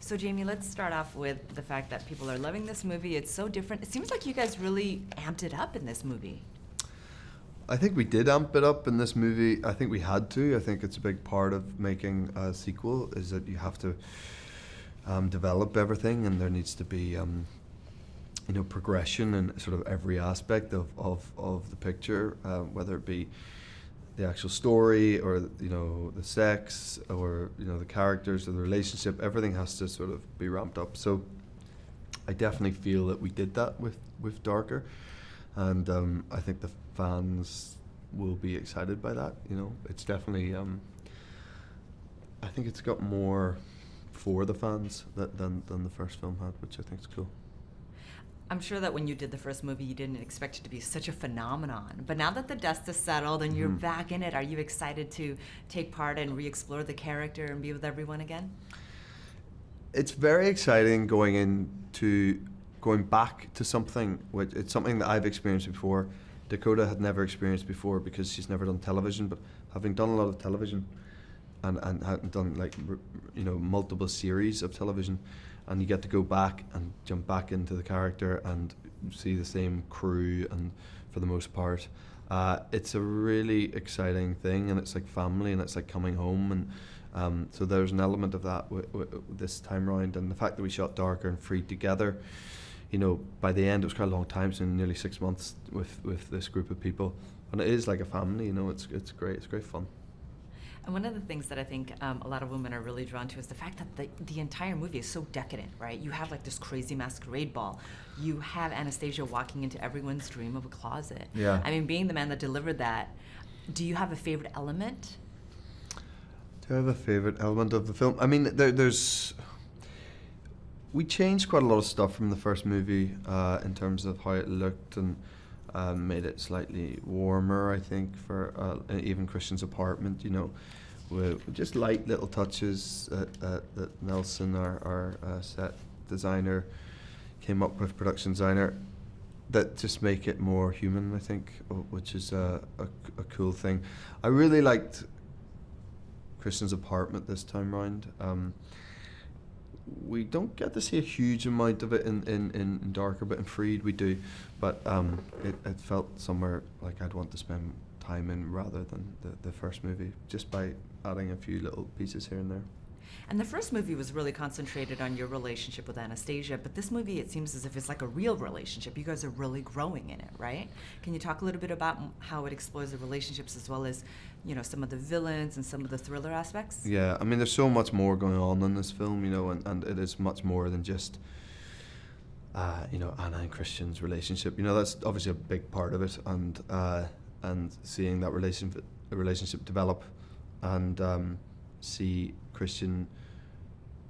So Jamie, let's start off with the fact that people are loving this movie. It's so different. It seems like you guys really amped it up in this movie. I think we did amp it up in this movie. I think we had to. I think it's a big part of making a sequel is that you have to develop everything, and there needs to be progression in sort of every aspect of the picture, whether it be the actual story or the sex or the characters or the relationship. Everything has to sort of be ramped up. So I definitely feel that we did that with Darker, and I think the fans will be excited by that. It's definitely I think it's got more for the fans than the first film had, which I think is cool. I'm sure that when you did the first movie, you didn't expect it to be such a phenomenon. But now that the dust has settled and you're back in it, are you excited to take part and re-explore the character and be with everyone again? It's very exciting going back to something which it's something that I've experienced before. Dakota had never experienced before because she's never done television, but having done a lot of television and hadn't done multiple series of television, and you get to go back and jump back into the character and see the same crew, and for the most part it's a really exciting thing, and it's like family, and it's like coming home, and so there's an element of that this time round. And the fact that we shot Darker and Freed together, by the end it was quite a long time, so nearly 6 months with this group of people, and it is like a family. It's great. It's great fun. And one of the things that I think a lot of women are really drawn to is the fact that the entire movie is so decadent, right? You have like this crazy masquerade ball. You have Anastasia walking into everyone's dream of a closet. Yeah. I mean, being the man that delivered that, do you have a favorite element? Do I have a favorite element of the film? I mean, there's... We changed quite a lot of stuff from the first movie in terms of how it looked, and made it slightly warmer, I think, for even Christian's apartment, with just light little touches that Nelson, our set designer, came up with, production designer, that just make it more human, I think, which is a cool thing. I really liked Christian's apartment this time round. We don't get to see a huge amount of it in Darker, but in Freed we do. But it felt somewhere like I'd want to spend time in rather than the first movie, just by adding a few little pieces here and there. And the first movie was really concentrated on your relationship with Anastasia, but this movie, it seems as if it's like a real relationship. You guys are really growing in it, right? Can you talk a little bit about how it explores the relationships, as well as, some of the villains and some of the thriller aspects? Yeah, I mean, there's so much more going on in this film, and it is much more than just, Anna and Christian's relationship. That's obviously a big part of it, and seeing that relationship develop, and see Christian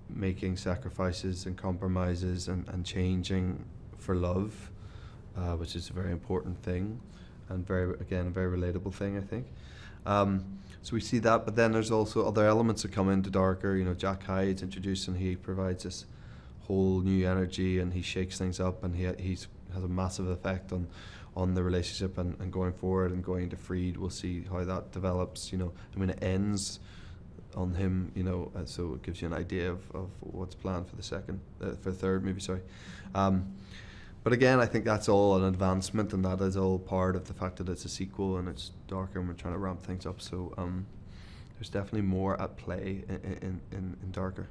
making sacrifices and compromises and changing for love, which is a very important thing, and a very relatable thing, I think. So we see that, but then there's also other elements that come into Darker. Jack Hyde's introduced, and he provides this whole new energy, and he shakes things up, and he has a massive effect on the relationship, and going forward and going into Freed, we'll see how that develops. It ends on him, so it gives you an idea of what's planned for the third movie, sorry. But again, I think that's all an advancement, and that is all part of the fact that it's a sequel and it's Darker, and we're trying to ramp things up. So there's definitely more at play in Darker.